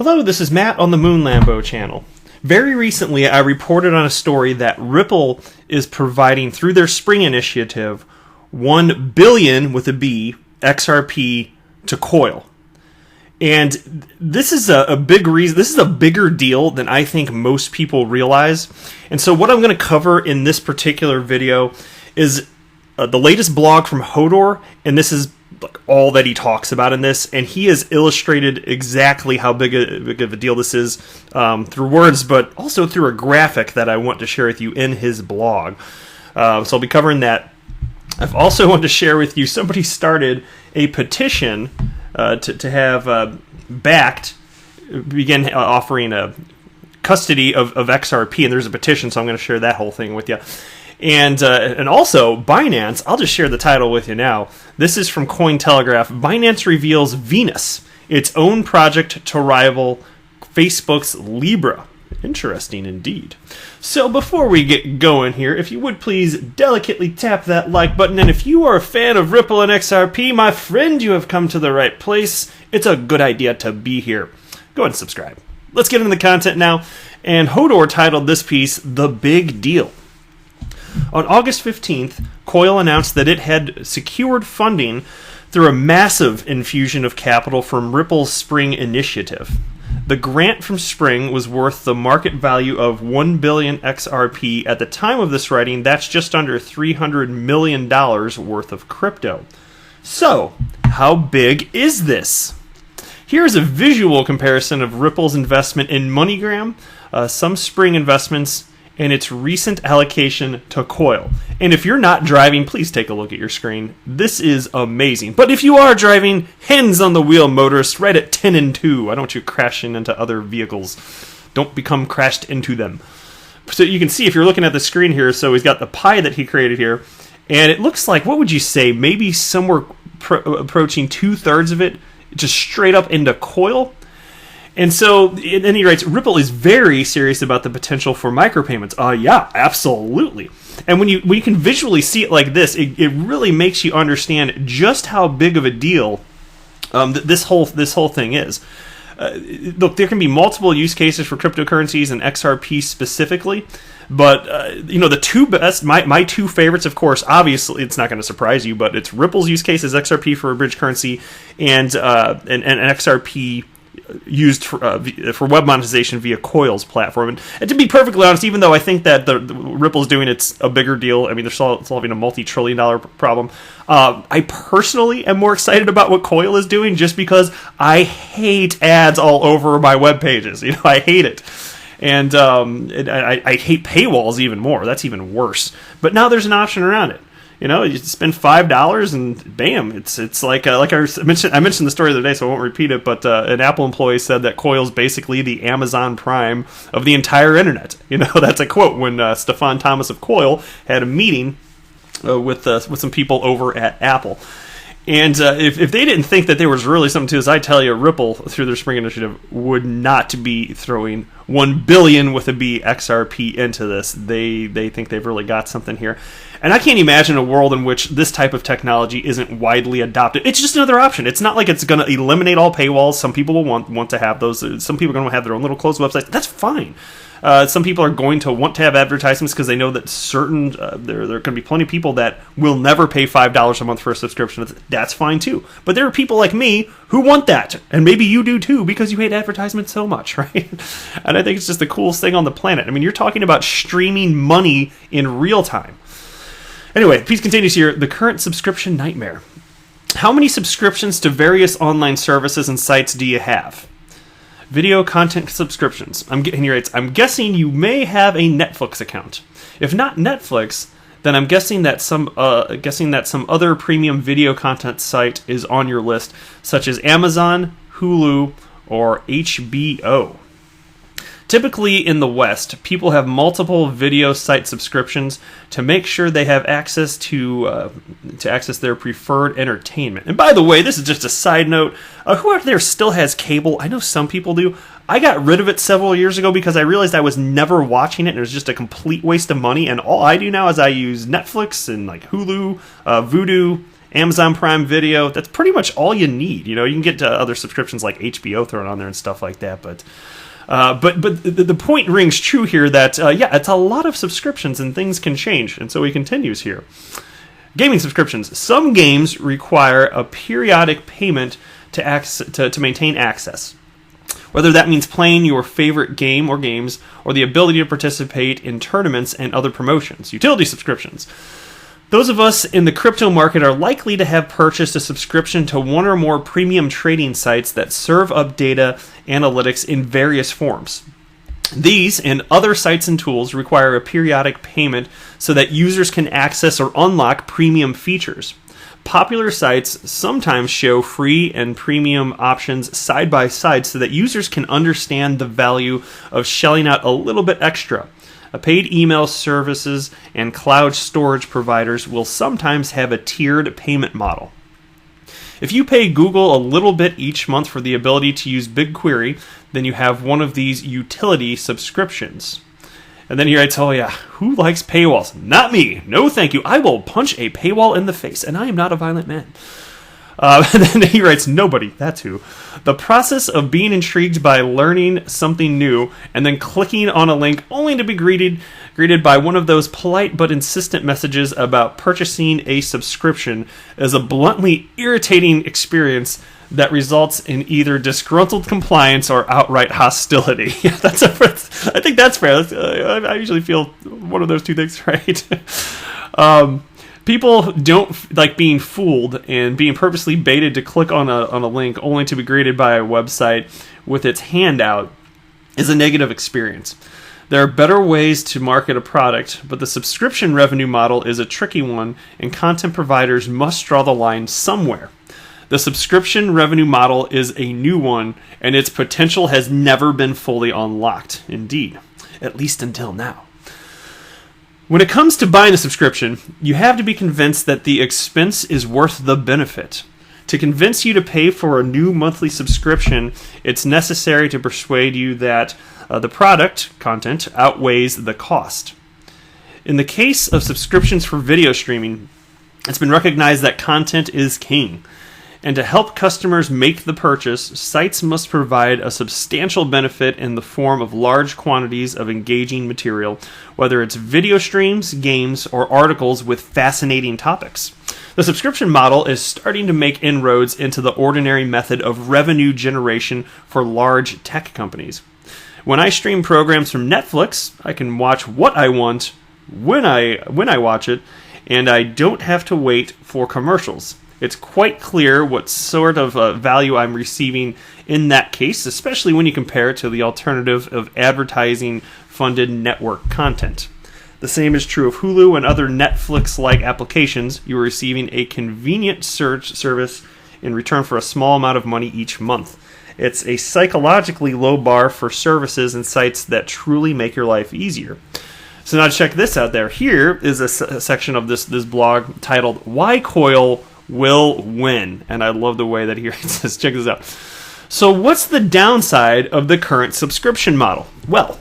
Hello, this is Matt on the Moon Lambo channel. Very recently, I reported on a story that Ripple is providing, through their Spring initiative, 1 billion with a B XRP to Coil. And this is a big reason. This is a bigger deal than I think most people realize. And so what I'm going to cover in this particular video is the latest blog from Hodor, and this is all that he talks about in this, and he has illustrated exactly how big of a deal this is through words, but also through a graphic that I want to share with you in his blog. So I'll be covering that. I've also wanted to share with you, somebody started a petition to have Bakkt begin offering a custody of XRP, and there's a petition, so I'm going to share that whole thing with you. And also, Binance, I'll just share the title with you now. This is from Cointelegraph. Binance reveals Venus, its own project to rival Facebook's Libra. Interesting indeed. So before we get going here, if you would please delicately tap that like button. And if you are a fan of Ripple and XRP, my friend, you have come to the right place. It's a good idea to be here. Go ahead and subscribe. Let's get into the content now. And Hodor titled this piece, The Big Deal. On August 15th, Coil announced that it had secured funding through a massive infusion of capital from Ripple's Spring initiative. The grant from Spring was worth the market value of 1 billion XRP. At the time of this writing, that's just under $300 million worth of crypto. So, how big is this? Here's a visual comparison of Ripple's investment in MoneyGram, some Spring investments, and its recent allocation to Coil. And if you're not driving, please take a look at your screen. This is amazing. But if you are driving, hands on the wheel, motorists, right at 10 and 2. I don't want you crashing into other vehicles. Don't become crashed into them. So you can see, if you're looking at the screen here, so he's got the pie that he created here, and it looks like, what would you say, maybe somewhere approaching 2/3 of it just straight up into Coil. And so, then he writes, Ripple is very serious about the potential for micropayments. Yeah, absolutely. And when you can visually see it like this, it really makes you understand just how big of a deal this whole thing is. Look, there can be multiple use cases for cryptocurrencies and XRP specifically, but the two best, my two favorites, of course, obviously it's not going to surprise you, but it's Ripple's use case as XRP for a bridge currency, and XRP used for web monetization via Coil's platform. And to be perfectly honest, even though I think that the Ripple's doing it's a bigger deal, I mean, they're solving a multi-trillion-dollar problem, I personally am more excited about what Coil is doing just because I hate ads all over my web pages. I hate it. And I hate paywalls even more. That's even worse. But now there's an option around it. You spend $5 and bam, it's like I mentioned the story the other day, so I won't repeat it. But an Apple employee said that Coil's basically the Amazon Prime of the entire internet. That's a quote when Stefan Thomas of Coil had a meeting with some people over at Apple. And if they didn't think that there was really something to this, I tell you, Ripple, through their Spring initiative, would not be throwing 1 billion with a B XRP into this. They think they've really got something here. And I can't imagine a world in which this type of technology isn't widely adopted. It's just another option. It's not like it's going to eliminate all paywalls. Some people will want to have those. Some people are going to have their own little closed websites. That's fine. Some people are going to want to have advertisements because they know that there are going to be plenty of people that will never pay $5 a month for a subscription. That's fine too. But there are people like me who want that, and maybe you do too because you hate advertisements so much, right? And I think it's just the coolest thing on the planet. I mean, you're talking about streaming money in real time. Anyway, the piece continues here. The current subscription nightmare. How many subscriptions to various online services and sites do you have? Video content subscriptions. He writes, I'm guessing you may have a Netflix account. If not Netflix, then I'm guessing that some other premium video content site is on your list, such as Amazon, Hulu, or HBO. Typically in the West, people have multiple video site subscriptions to make sure they have access to access their preferred entertainment. And by the way, this is just a side note. Who out there still has cable? I know some people do. I got rid of it several years ago because I realized I was never watching it and it was just a complete waste of money. And all I do now is I use Netflix and like Hulu, Vudu, Amazon Prime Video, that's pretty much all you need. You can get other subscriptions like HBO thrown on there and stuff like that, but the point rings true here that, it's a lot of subscriptions and things can change. And so he continues here. Gaming subscriptions. Some games require a periodic payment to maintain access. Whether that means playing your favorite game or games, or the ability to participate in tournaments and other promotions. Utility subscriptions. Those of us in the crypto market are likely to have purchased a subscription to one or more premium trading sites that serve up data analytics in various forms. These and other sites and tools require a periodic payment so that users can access or unlock premium features. Popular sites sometimes show free and premium options side by side so that users can understand the value of shelling out a little bit extra. Paid email services and cloud storage providers will sometimes have a tiered payment model. If you pay Google a little bit each month for the ability to use BigQuery, then you have one of these utility subscriptions. And then he writes, who likes paywalls? Not me. No, thank you. I will punch a paywall in the face, and I am not a violent man. And then he writes, nobody. That's who. The process of being intrigued by learning something new and then clicking on a link only to be greeted by one of those polite but insistent messages about purchasing a subscription is a bluntly irritating experience that results in either disgruntled compliance or outright hostility. I think that's fair. I usually feel one of those two things, right? People don't like being fooled and being purposely baited to click on a link only to be greeted by a website with its handout is a negative experience. There are better ways to market a product, but the subscription revenue model is a tricky one, and content providers must draw the line somewhere. The subscription revenue model is a new one, and its potential has never been fully unlocked. Indeed, at least until now. When it comes to buying a subscription, you have to be convinced that the expense is worth the benefit. To convince you to pay for a new monthly subscription, it's necessary to persuade you that the product content outweighs the cost. In the case of subscriptions for video streaming, it's been recognized that content is king. And to help customers make the purchase, sites must provide a substantial benefit in the form of large quantities of engaging material, whether it's video streams, games, or articles with fascinating topics. The subscription model is starting to make inroads into the ordinary method of revenue generation for large tech companies. When I stream programs from Netflix, I can watch what I want when I watch it, and I don't have to wait for commercials. It's quite clear what sort of value I'm receiving in that case, especially when you compare it to the alternative of advertising-funded network content. The same is true of Hulu and other Netflix-like applications. You are receiving a convenient search service in return for a small amount of money each month. It's a psychologically low bar for services and sites that truly make your life easier. So now check this out there. Here is a section of this blog titled, Why Coil Will Win. And I love the way that he writes this. Check this out. So what's the downside of the current subscription model? Well,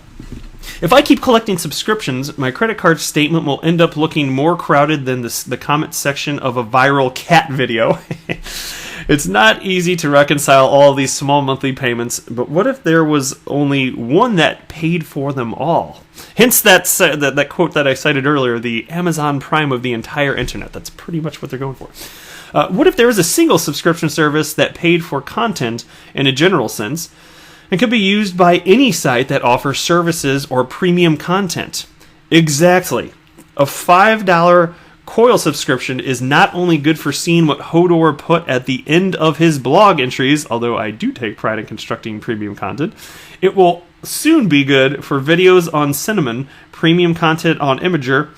if I keep collecting subscriptions, my credit card statement will end up looking more crowded than the comment section of a viral cat video. It's not easy to reconcile all these small monthly payments, but what if there was only one that paid for them all? Hence that quote that I cited earlier, the Amazon Prime of the entire internet. That's pretty much what they're going for. What if there was a single subscription service that paid for content in a general sense and could be used by any site that offers services or premium content? Exactly. A $5 Coil subscription is not only good for seeing what Hodor put at the end of his blog entries, although I do take pride in constructing premium content, it will soon be good for videos on Cinnamon, premium content on Imager,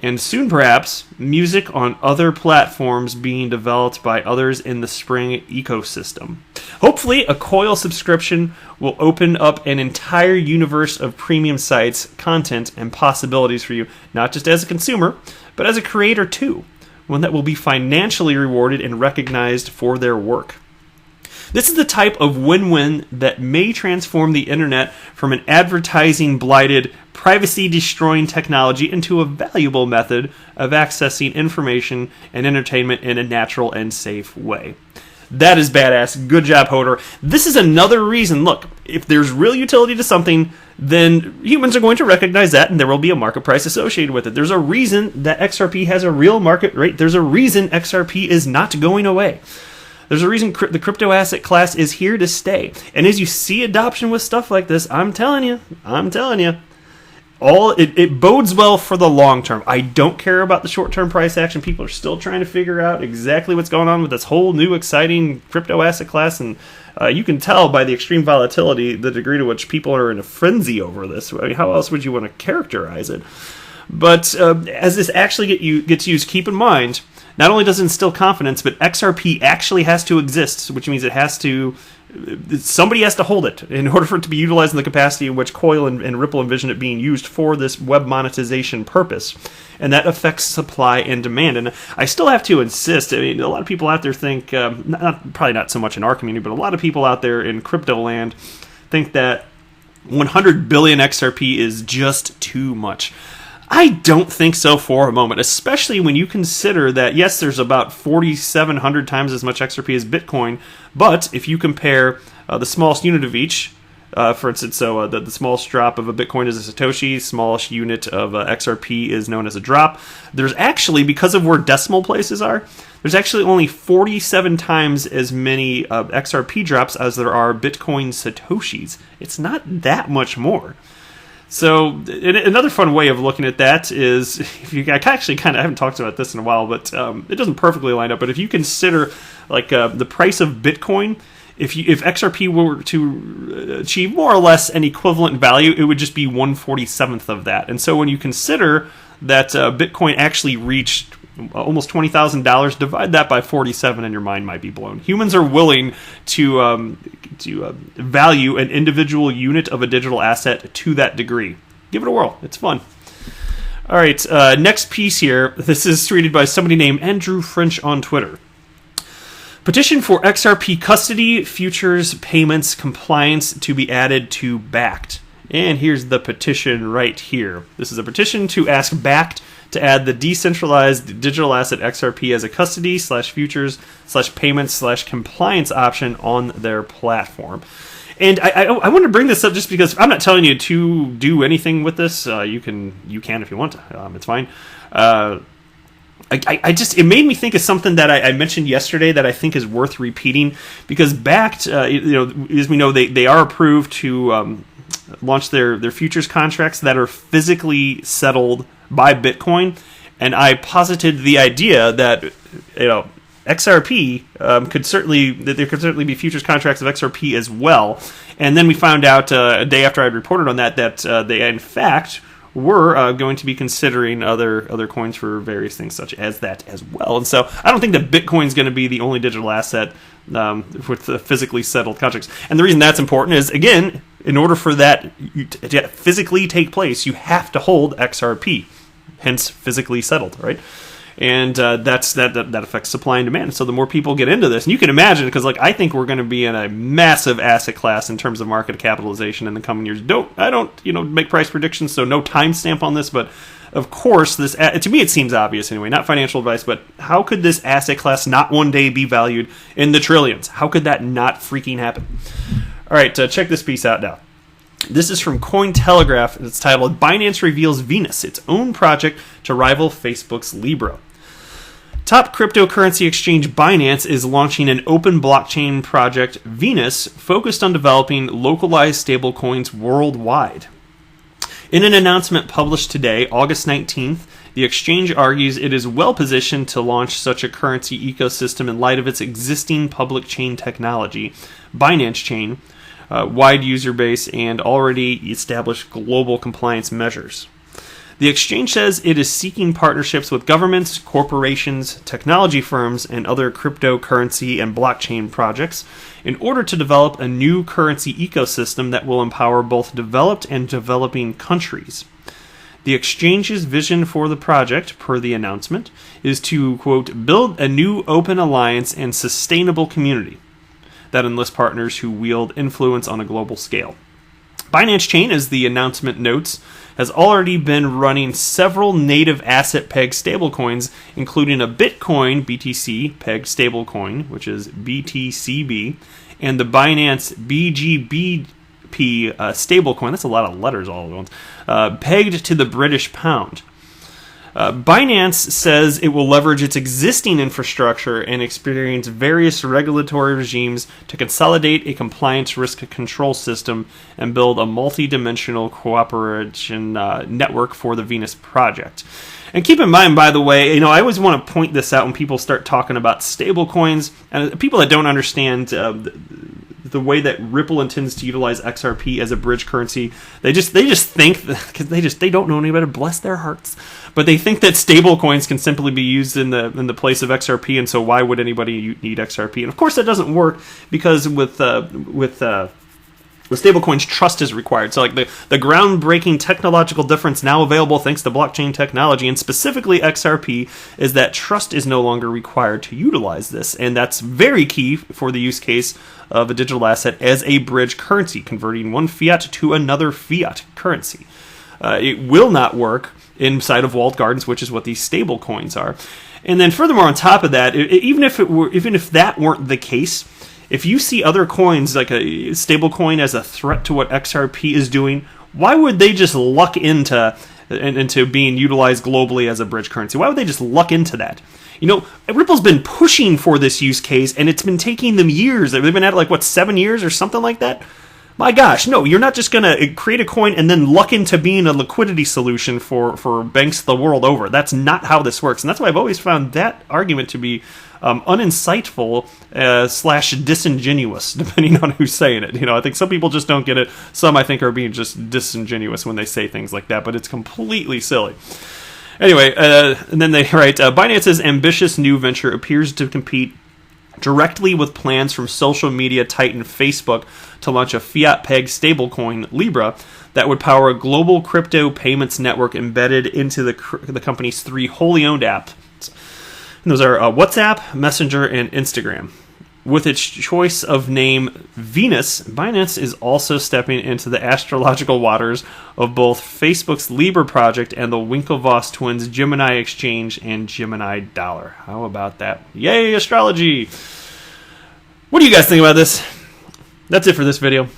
and soon perhaps music on other platforms being developed by others in the Spring ecosystem. Hopefully, a Coil subscription will open up an entire universe of premium sites, content, and possibilities for you, not just as a consumer, but as a creator too, one that will be financially rewarded and recognized for their work. This is the type of win-win that may transform the internet from an advertising-blighted, privacy-destroying technology into a valuable method of accessing information and entertainment in a natural and safe way. That is badass. Good job, Hodor. This is another reason, look, if there's real utility to something, then humans are going to recognize that, and there will be a market price associated with it. There's a reason that XRP has a real market rate. There's a reason XRP is not going away. There's a reason the crypto asset class is here to stay. And as you see adoption with stuff like this, I'm telling you, it bodes well for the long term. I don't care about the short term price action. People are still trying to figure out exactly what's going on with this whole new exciting crypto asset class, and you can tell by the extreme volatility the degree to which people are in a frenzy over this. I mean, how else would you want to characterize it? But as this actually gets used, keep in mind, not only does it instill confidence, but XRP actually has to exist, which means somebody has to hold it in order for it to be utilized in the capacity in which Coil and Ripple envision it being used for this web monetization purpose. And that affects supply and demand. And I still have to insist, I mean, a lot of people out there think, probably not so much in our community, but a lot of people out there in crypto land think that 100 billion XRP is just too much. I don't think so for a moment, especially when you consider that, yes, there's about 4,700 times as much XRP as Bitcoin, but if you compare the smallest unit of each, for instance, the smallest drop of a Bitcoin is a Satoshi, smallest unit of XRP is known as a drop, there's actually, because of where decimal places are, there's actually only 47 times as many XRP drops as there are Bitcoin Satoshis. It's not that much more. So another fun way of looking at that is, I haven't talked about this in a while, but it doesn't perfectly line up. But if you consider the price of Bitcoin, if XRP were to achieve more or less an equivalent value, it would just be 1/47th of that. And so when you consider that Bitcoin actually reached almost $20,000, divide that by 47 and your mind might be blown. Humans are willing to value an individual unit of a digital asset to that degree. Give it a whirl. It's fun. All right, next piece here. This is tweeted by somebody named Andrew French on Twitter. Petition for XRP custody, futures, payments, compliance to be added to Bakkt. And here's the petition right here. This is a petition to ask Bakkt to add the decentralized digital asset XRP as a custody /futures /payments /compliance option on their platform. And I want to bring this up just because I'm not telling you to do anything with this. You can if you want to. It's fine. It made me think of something that I mentioned yesterday that I think is worth repeating, because Bakkt, as we know, they are approved to launch their futures contracts that are physically settled by Bitcoin, and I posited the idea that XRP could certainly be futures contracts of XRP as well. And then we found out a day after I had reported on that they in fact were going to be considering other coins for various things such as that as well. And so I don't think that Bitcoin's going to be the only digital asset with the physically settled contracts. And the reason that's important is, again, in order for that to physically take place, you have to hold XRP, hence physically settled, right? And that affects supply and demand. So the more people get into this, and you can imagine, because I think we're going to be in a massive asset class in terms of market capitalization in the coming years. I don't make price predictions, so no timestamp on this, but of course, this to me it seems obvious anyway. Not financial advice, but how could this asset class not one day be valued in the trillions? How could that not freaking happen? All right, check this piece out now. This is from Cointelegraph, and it's titled "Binance Reveals Venus, its own project to rival Facebook's Libra." Top cryptocurrency exchange Binance is launching an open blockchain project, Venus, focused on developing localized stablecoins worldwide. In an announcement published today, August 19th, the exchange argues it is well positioned to launch such a currency ecosystem in light of its existing public chain technology, Binance Chain, wide user base, and already established global compliance measures. The exchange says it is seeking partnerships with governments, corporations, technology firms, and other cryptocurrency and blockchain projects in order to develop a new currency ecosystem that will empower both developed and developing countries. The exchange's vision for the project, per the announcement, is to, quote, build a new open alliance and sustainable community. that enlist partners who wield influence on a global scale. Binance Chain, as the announcement notes, has already been running several native asset pegged stablecoins, including a Bitcoin BTC pegged stablecoin, which is BTCB, and the Binance BGBP stablecoin. That's a lot of letters all at once. Pegged to the British pound. Binance says it will leverage its existing infrastructure and experience various regulatory regimes to consolidate a compliance risk control system and build a multi-dimensional cooperation network for the Venus project. And keep in mind, by the way, I always want to point this out when people start talking about stablecoins, and people that don't understand the way that Ripple intends to utilize XRP as a bridge currency, they just think, because they don't know any better, bless their hearts, but they think that stablecoins can simply be used in the place of XRP, and so why would anybody need XRP? And of course that doesn't work, because with stablecoins, trust is required. So like the groundbreaking technological difference now available thanks to blockchain technology, and specifically XRP, is that trust is no longer required to utilize this. And that's very key for the use case of a digital asset as a bridge currency, converting one fiat to another fiat currency. It will not work inside of walled gardens, which is what these stable coins are. And then furthermore, on top of that, even if that weren't the case, if you see other coins like a stable coin as a threat to what XRP is doing, why would they just luck into being utilized globally as a bridge currency? Why would they just luck into that? Ripple's been pushing for this use case, and it's been taking them years. They've been at it, 7 years or something like that? My gosh, no, you're not just going to create a coin and then luck into being a liquidity solution for banks the world over. That's not how this works. And that's why I've always found that argument to be uninsightful / disingenuous, depending on who's saying it. I think some people just don't get it. Some, I think, are being just disingenuous when they say things like that, but it's completely silly. Anyway, and then they write, Binance's ambitious new venture appears to compete directly with plans from social media titan Facebook to launch a fiat-pegged stablecoin, Libra, that would power a global crypto payments network embedded into the company's 3 wholly owned apps. And those are WhatsApp, Messenger, and Instagram. With its choice of name Venus, Binance is also stepping into the astrological waters of both Facebook's Libra project and the Winklevoss twins' Gemini exchange and Gemini dollar. How about that? Yay, astrology! What do you guys think about this? That's it for this video.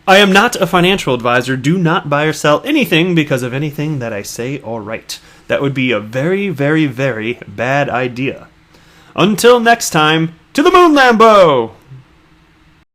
I am not a financial advisor. Do not buy or sell anything because of anything that I say or write. That would be a very, very, very bad idea. Until next time, to the moon, Lambo!